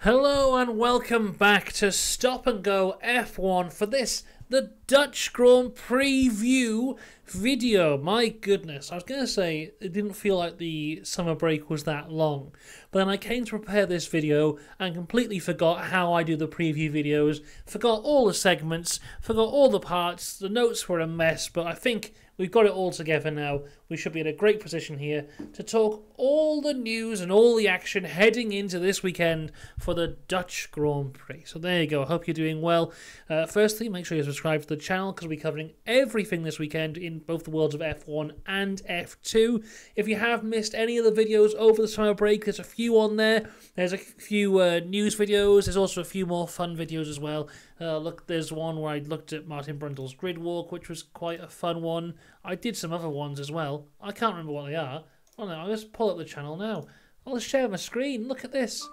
Hello and welcome back to Stop and Go F1 for this, the Dutch Grand Prix view video. My goodness, I was going to say it didn't feel like the summer break was that long, but then I came to prepare this video and completely forgot how I do the preview videos, forgot all the segments, forgot all the parts, the notes were a mess, but I think we've got it all together now. We should be in a great position here to talk all the news and all the action heading into this weekend for the Dutch Grand Prix. So there you go. I hope you're doing well. Firstly, make sure you subscribe to the channel because we'll be covering everything this weekend in both the worlds of F1 and F2. If you have missed any of the videos over the summer break, there's a few on there. There's a few news videos. There's also a few more fun videos as well. Look, there's one where I looked at Martin Brundle's grid walk, which was quite a fun one. I did some other ones as well. I can't remember what they are. Oh no, I'll just pull up the channel now. I'll share my screen. Look at this.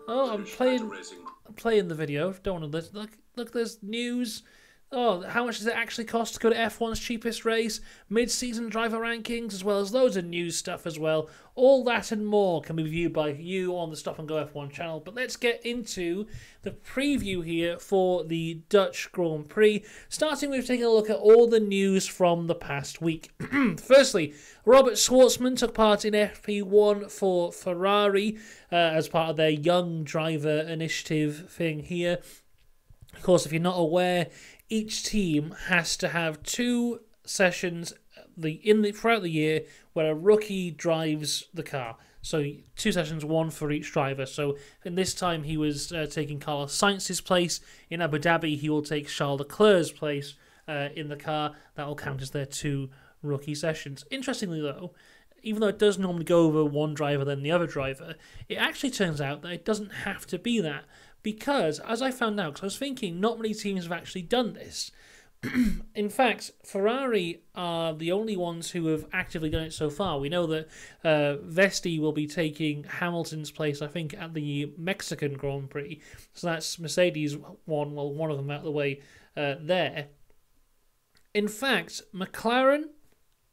Oh, I'm playing the video. Don't want to look, there's news. Oh, how much does it actually cost to go to F1's cheapest race? Mid-season driver rankings, as well as loads of news stuff as well. All that and more can be viewed by you on the Stop and Go F1 channel. But let's get into the preview here for the Dutch Grand Prix, starting with taking a look at all the news from the past week. Firstly, Robert Schwartzman took part in FP1 for Ferrari as part of their Young Driver Initiative thing here. Of course, if you're not aware, each team has to have two sessions throughout the year where a rookie drives the car. So 2 sessions, one for each driver. So in this time he was taking Carlos Sainz's place. In Abu Dhabi he will take Charles Leclerc's place in the car. That will count as their 2 rookie sessions. Interestingly though, even though it does normally go over one driver then the other driver, it actually turns out that it doesn't have to be that. Because, as I found out, because I was thinking not many teams have actually done this. In fact, Ferrari are the only ones who have actively done it so far. We know that Vesti will be taking Hamilton's place, I think, at the Mexican Grand Prix. So that's Mercedes one of them out of the way there. In fact, McLaren,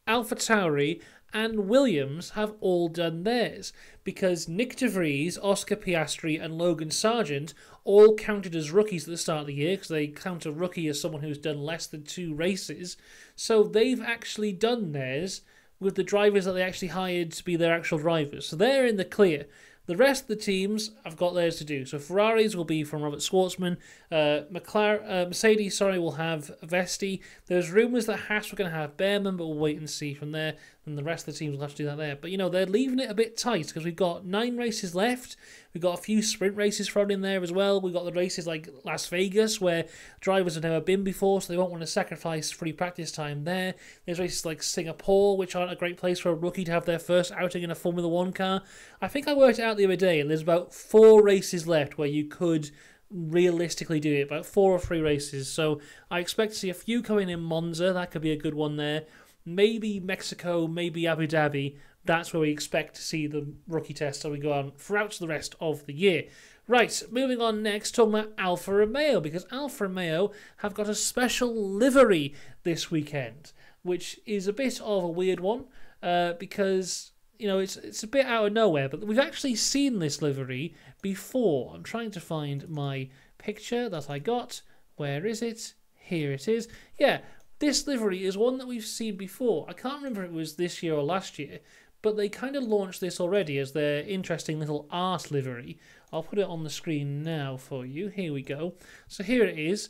AlphaTauri and Williams have all done theirs, because Nick de Vries, Oscar Piastri and Logan Sargent all counted as rookies at the start of the year, because they count a rookie as someone who's done less than 2 races. So they've actually done theirs with the drivers that they actually hired to be their actual drivers. So they're in the clear. The rest of the teams have got theirs to do. So Ferraris will be from Robert Schwartzman. Mercedes, will have Vesti. There's rumours that Haas were going to have Behrman, but we'll wait and see from there. And the rest of the teams will have to do that there. But, you know, they're leaving it a bit tight because we've got 9 races left. We've got a few sprint races thrown in there as well. We've got the races like Las Vegas where drivers have never been before, so they won't want to sacrifice free practice time there. There's races like Singapore, which aren't a great place for a rookie to have their first outing in a Formula 1 car. I think I worked it out the other day, and there's about 4 races left where you could realistically do it, about 4 or 3 races. So I expect to see a few coming in Monza. That could be a good one there. Maybe Mexico, maybe Abu Dhabi. That's where we expect to see the rookie test as we go on throughout the rest of the year. Right, moving on next, talking about Alfa Romeo, because Alfa Romeo have got a special livery this weekend, which is a bit of a weird one, because, you know, it's a bit out of nowhere, but we've actually seen this livery before. I'm trying to find my picture that I got. Where is it? Here it is. Yeah, this livery is one that we've seen before. I can't remember if it was this year or last year, but they kind of launched this already as their interesting little art livery. I'll put it on the screen now for you. Here we go. So here it is.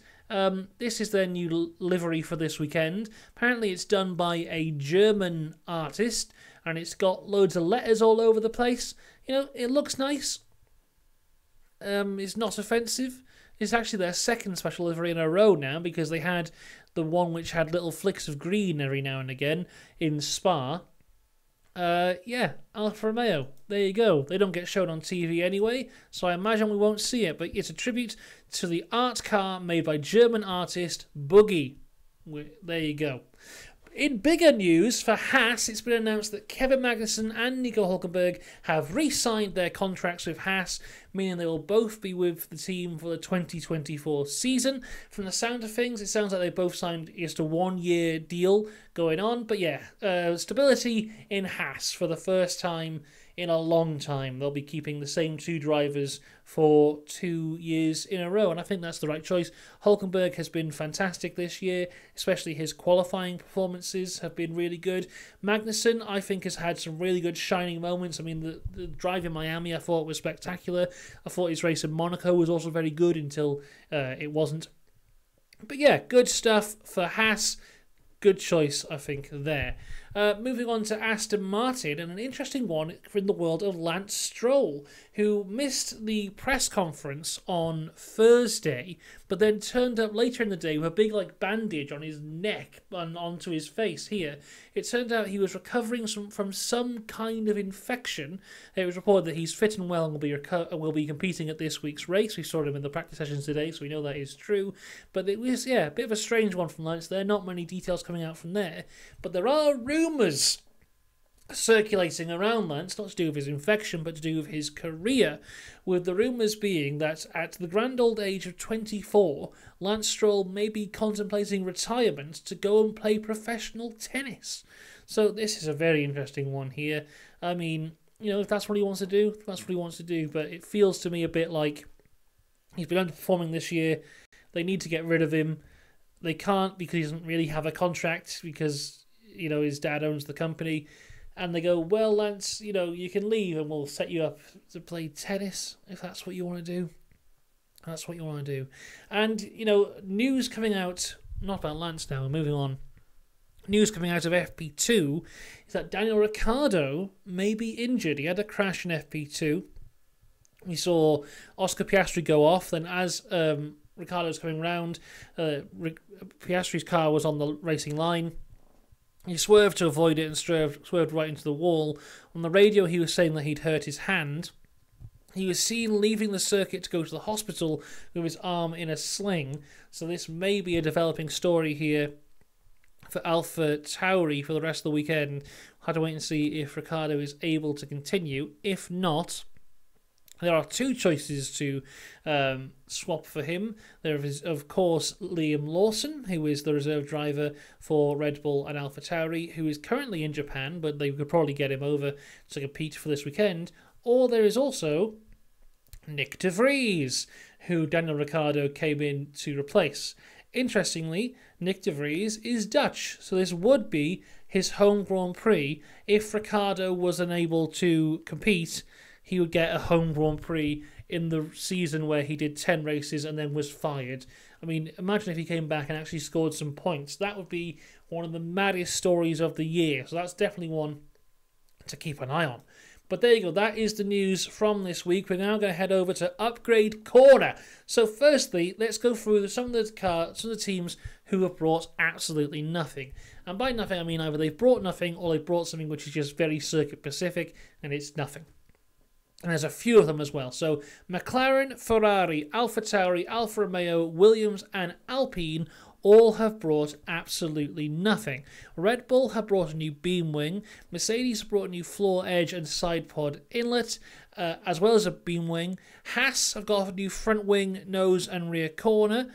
This is their new livery for this weekend. Apparently it's done by a German artist, and it's got loads of letters all over the place. You know, it looks nice. It's not offensive. It's actually their second special livery in a row now, because they had the one which had little flicks of green every now and again in Spa. Yeah, Alfa Romeo. There you go. They don't get shown on TV anyway, so I imagine we won't see it. But it's a tribute to the art car made by German artist Boogie. There you go. In bigger news for Haas, it's been announced that Kevin Magnussen and Nico Hülkenberg have re-signed their contracts with Haas, meaning they will both be with the team for the 2024 season. From the sound of things, it sounds like they both signed just a 1-year deal going on. But yeah, stability in Haas for the first time in a long time. They'll be keeping the same two drivers for 2 years in a row, and I think that's the right choice. Hülkenberg has been fantastic this year, especially his qualifying performances have been really good. Magnussen, I think, has had some really good shining moments. I mean, the drive in Miami I thought was spectacular. I thought his race in Monaco was also very good until it wasn't. But yeah, good stuff for Haas. Good choice, I think, there. Moving on to Aston Martin, and an interesting one in the world of Lance Stroll, who missed the press conference on Thursday, but then turned up later in the day with a big bandage on his neck and onto his face here. It turned out he was recovering from some kind of infection. It was reported that he's fit and well and will be competing at this week's race. We saw him in the practice sessions today, so we know that is true. But it was, a bit of a strange one from Lance there. Not many details coming out from there. But there are rumours circulating around Lance, not to do with his infection, but to do with his career, with the rumours being that at the grand old age of 24, Lance Stroll may be contemplating retirement to go and play professional tennis. So this is a very interesting one here. I mean, if that's what he wants to do, that's what he wants to do, but it feels to me a bit like he's been underperforming this year. They need to get rid of him. They can't because he doesn't really have a contract because, his dad owns the company. And they go, well, Lance, you can leave and we'll set you up to play tennis if that's what you want to do. That's what you want to do. And, news coming out, not about Lance now, moving on. News coming out of FP2 is that Daniel Ricciardo may be injured. He had a crash in FP2. We saw Oscar Piastri go off. Then as Ricciardo's coming round, Piastri's car was on the racing line. He swerved to avoid it and swerved right into the wall. On the radio, he was saying that he'd hurt his hand. He was seen leaving the circuit to go to the hospital with his arm in a sling. So this may be a developing story here for Alpha Tauri for the rest of the weekend. We'll have to wait and see if Ricciardo is able to continue. If not, there are two choices to swap for him. There is, of course, Liam Lawson, who is the reserve driver for Red Bull and AlphaTauri, who is currently in Japan, but they could probably get him over to compete for this weekend. Or there is also Nick de Vries, who Daniel Ricciardo came in to replace. Interestingly, Nick de Vries is Dutch, so this would be his home Grand Prix. If Ricciardo was unable to compete, he would get a home Grand Prix in the season where he did 10 races and then was fired. I mean, imagine if he came back and actually scored some points. That would be one of the maddest stories of the year. So that's definitely one to keep an eye on. But there you go. That is the news from this week. We're now going to head over to Upgrade Corner. So firstly, let's go through some of the teams who have brought absolutely nothing. And by nothing, I mean either they've brought nothing or they've brought something which is just very circuit-specific, and it's nothing. And there's a few of them as well. So McLaren, Ferrari, AlphaTauri, Alfa Romeo, Williams and Alpine all have brought absolutely nothing. Red Bull have brought a new beam wing. Mercedes have brought a new floor edge and side pod inlet, as well as a beam wing. Haas have got a new front wing, nose and rear corner.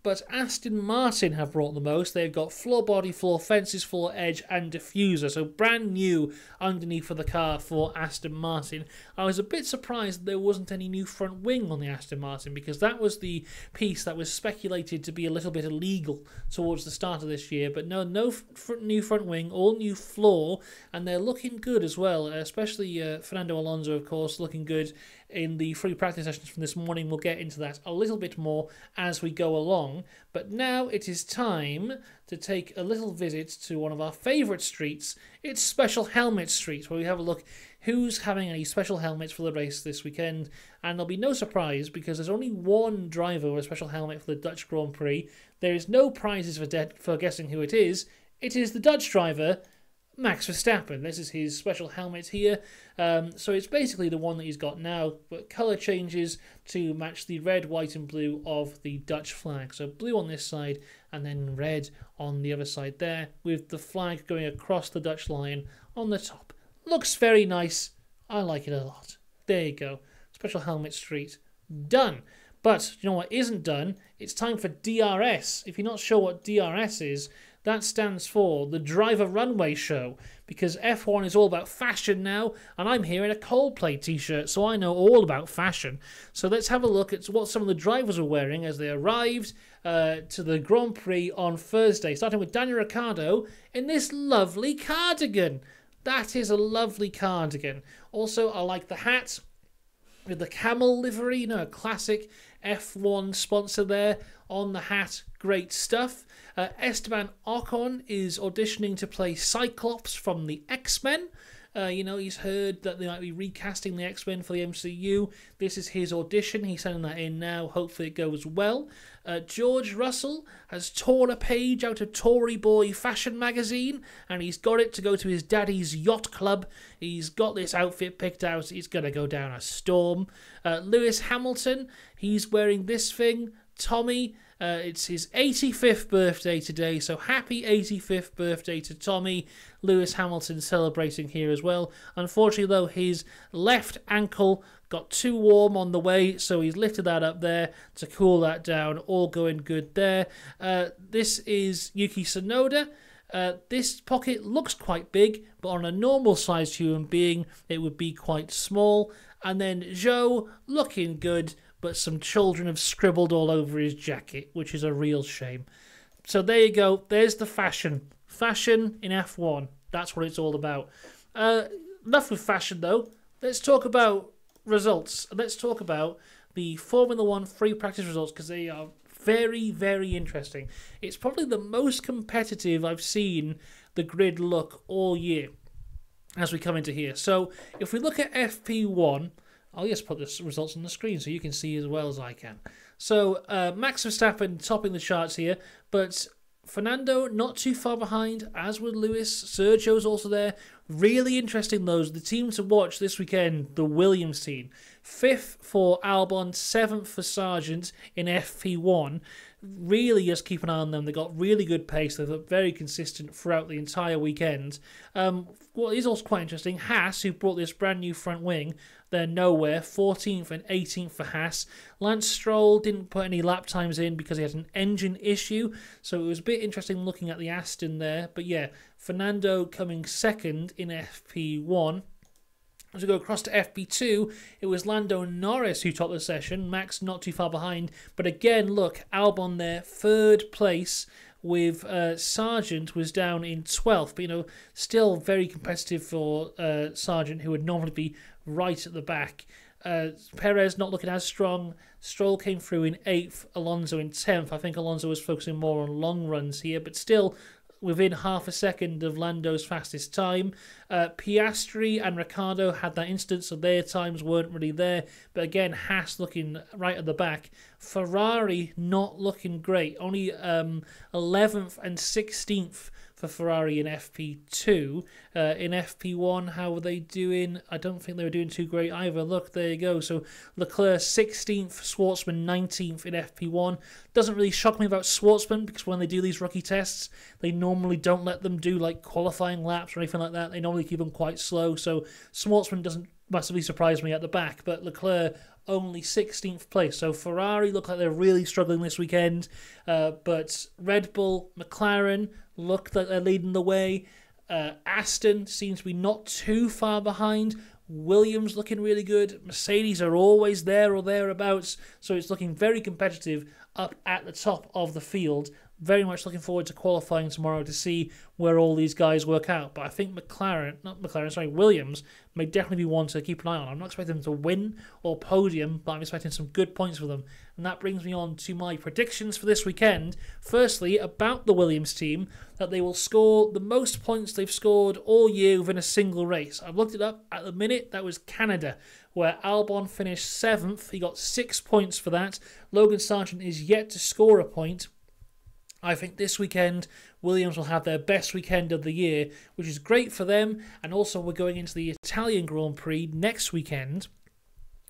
But Aston Martin have brought the most. They've got floor body, floor fences, floor edge and diffuser. So brand new underneath of the car for Aston Martin. I was a bit surprised that there wasn't any new front wing on the Aston Martin, because that was the piece that was speculated to be a little bit illegal towards the start of this year. But no new front wing, all new floor, and they're looking good as well, especially Fernando Alonso, of course, looking good in the free practice sessions from this morning. We'll get into that a little bit more as we go along. But now it is time to take a little visit to one of our favourite streets. It's Special Helmet Street, where we have a look who's having any special helmets for the race this weekend. And there'll be no surprise, because there's only one driver with a special helmet for the Dutch Grand Prix. There is no prizes for guessing who it is. It is the Dutch driver, Max Verstappen. This is his special helmet here. So it's basically the one that he's got now, but colour changes to match the red, white and blue of the Dutch flag. So blue on this side and then red on the other side there, with the flag going across the Dutch line on the top. Looks very nice. I like it a lot. There you go. Special Helmet Street. Done. But you know what isn't done? It's time for DRS. If you're not sure what DRS is, that stands for the Driver Runway Show, because F1 is all about fashion now, and I'm here in a Coldplay t-shirt, so I know all about fashion. So let's have a look at what some of the drivers were wearing as they arrived to the Grand Prix on Thursday, starting with Daniel Ricciardo in this lovely cardigan. That is a lovely cardigan. Also, I like the hat with the camel livery, you know, a classic F1 sponsor there on the hat. Great stuff. Esteban Ocon is auditioning to play Cyclops from the X-Men. You know, he's heard that they might be recasting the X-Men for the MCU. This is his audition. He's sending that in now. Hopefully it goes well. George Russell has torn a page out of Tory Boy fashion magazine, and he's got it to go to his daddy's yacht club. He's got this outfit picked out. He's going to go down a storm. Lewis Hamilton, he's wearing this thing. Tommy, it's his 85th birthday today, so happy 85th birthday to Tommy. Lewis Hamilton celebrating here as well. Unfortunately, though, his left ankle got too warm on the way, so he's lifted that up there to cool that down. All going good there. This is Yuki Tsunoda. This pocket looks quite big, but on a normal-sized human being, it would be quite small. And then Zhou, looking good, but some children have scribbled all over his jacket, which is a real shame. So there you go. There's the fashion. Fashion in F1. That's what it's all about. Enough with fashion, though. Let's talk about results. Let's talk about the Formula 1 free practice results, because they are very, very interesting. It's probably the most competitive I've seen the grid look all year as we come into here. So if we look at FP1... I'll just put the results on the screen so you can see as well as I can. So, Max Verstappen topping the charts here, but Fernando not too far behind, as with Lewis. Sergio's also there. Really interesting, those. The team to watch this weekend, the Williams team. 5th for Albon, 7th for Sargent in FP1. Really just keep an eye on them. They got really good pace. They've looked very consistent throughout the entire weekend. What is also quite interesting, Haas, who brought this brand new front wing, they're nowhere. 14th and 18th for Haas. Lance Stroll didn't put any lap times in because he had an engine issue, so it was a bit interesting looking at the Aston there. But yeah, Fernando coming second in FP1. As we go across to FP2, it was Lando Norris who topped the session. Max not too far behind. But again, look, Albon there, 3rd place, with Sargent was down in 12th. But, you know, still very competitive for Sargent, who would normally be right at the back. Perez not looking as strong. Stroll came through in 8th, Alonso in 10th. I think Alonso was focusing more on long runs here, but still within half a second of Lando's fastest time. Piastri and Ricciardo had that instance, so their times weren't really there. But again, Haas looking right at the back. Ferrari not looking great. Only 11th and 16th for Ferrari in FP2. In FP1, how were they doing? I don't think they were doing too great either. Look, there you go. So Leclerc 16th, Schwartzman 19th in FP1. Doesn't really shock me about Schwartzman, because when they do these rookie tests, they normally don't let them do like qualifying laps or anything like that. They normally keep them quite slow. So Schwartzman doesn't massively surprise me at the back, but Leclerc only 16th place. So Ferrari look like they're really struggling this weekend, but Red Bull, McLaren look like they're leading the way. Aston seems to be not too far behind. Williams looking really good. Mercedes are always there or thereabouts, so it's looking very competitive up at the top of the field. Very much looking forward to qualifying tomorrow to see where all these guys work out. But I think Williams may definitely be one to keep an eye on. I'm not expecting them to win or podium, but I'm expecting some good points for them. And that brings me on to my predictions for this weekend. Firstly, about the Williams team, that they will score the most points they've scored all year within a single race. I've looked it up. At the minute, that was Canada, where Albon finished 7th. He got 6 points for that. Logan Sargent is yet to score a point. I think this weekend, Williams will have their best weekend of the year, which is great for them. And also, we're going into the Italian Grand Prix next weekend,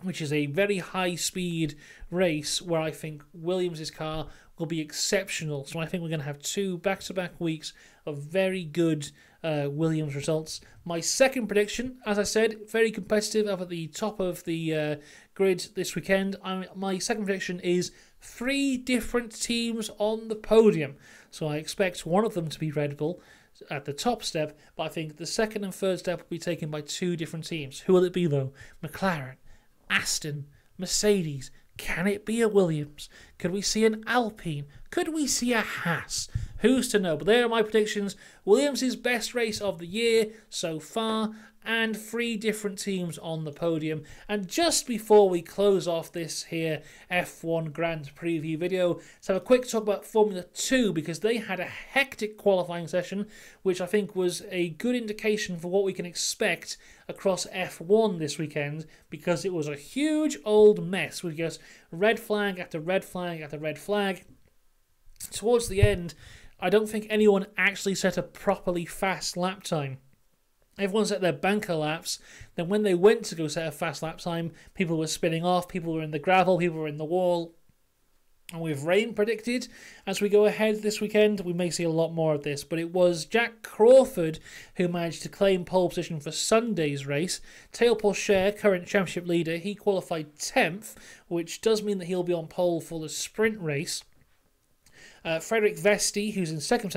which is a very high-speed race where I think Williams' car will be exceptional. So I think we're going to have 2 back-to-back weeks of very good Williams results. My second prediction, as I said, very competitive up at the top of the grid this weekend. My second prediction is 3 different teams on the podium. So I expect one of them to be Red Bull, at the top step, but I think the second and third step will be taken by two different teams. Who will it be though? McLaren, Aston, Mercedes. Can it be a Williams? Could we see an Alpine? Could we see a Haas? Who's to know? But there are my predictions. Williams' best race of the year so far, and 3 different teams on the podium. And just before we close off this here F1 Grand Preview video, let's have a quick talk about Formula 2, because they had a hectic qualifying session, which I think was a good indication for what we can expect across F1 this weekend, because it was a huge old mess with just red flag after red flag after red flag. Towards the end, I don't think anyone actually set a properly fast lap time. Everyone set their banker laps. Then when they went to go set a fast lap time, people were spinning off, people were in the gravel, people were in the wall. And with rain predicted, as we go ahead this weekend, we may see a lot more of this. But it was Jack Crawford who managed to claim pole position for Sunday's race. Théo Pourchaire, current championship leader, he qualified 10th, which does mean that he'll be on pole for the sprint race. Frederick Vesti, who's in second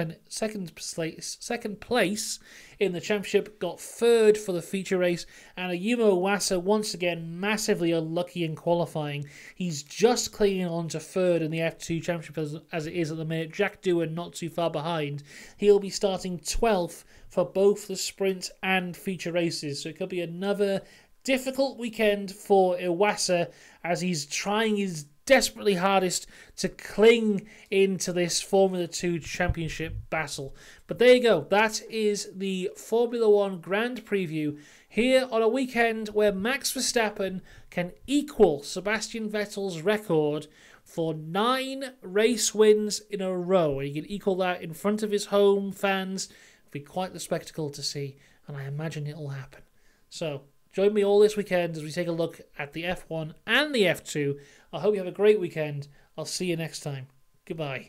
place in the championship, got 3rd for the feature race, and Ayumu Iwasa once again massively unlucky in qualifying. He's just clinging on to 3rd in the F2 championship as it is at the minute. Jack Doohan not too far behind. He'll be starting 12th for both the sprint and feature races, so it could be another difficult weekend for Iwasa as he's trying his desperately hardest to cling into this Formula 2 Championship battle. But there you go. That is the Formula 1 Grand Preview here on a weekend where Max Verstappen can equal Sebastian Vettel's record for 9 race wins in a row. He can equal that in front of his home fans. It'll be quite the spectacle to see, and I imagine it'll happen. So join me all this weekend as we take a look at the F1 and the F2. I hope you have a great weekend. I'll see you next time. Goodbye.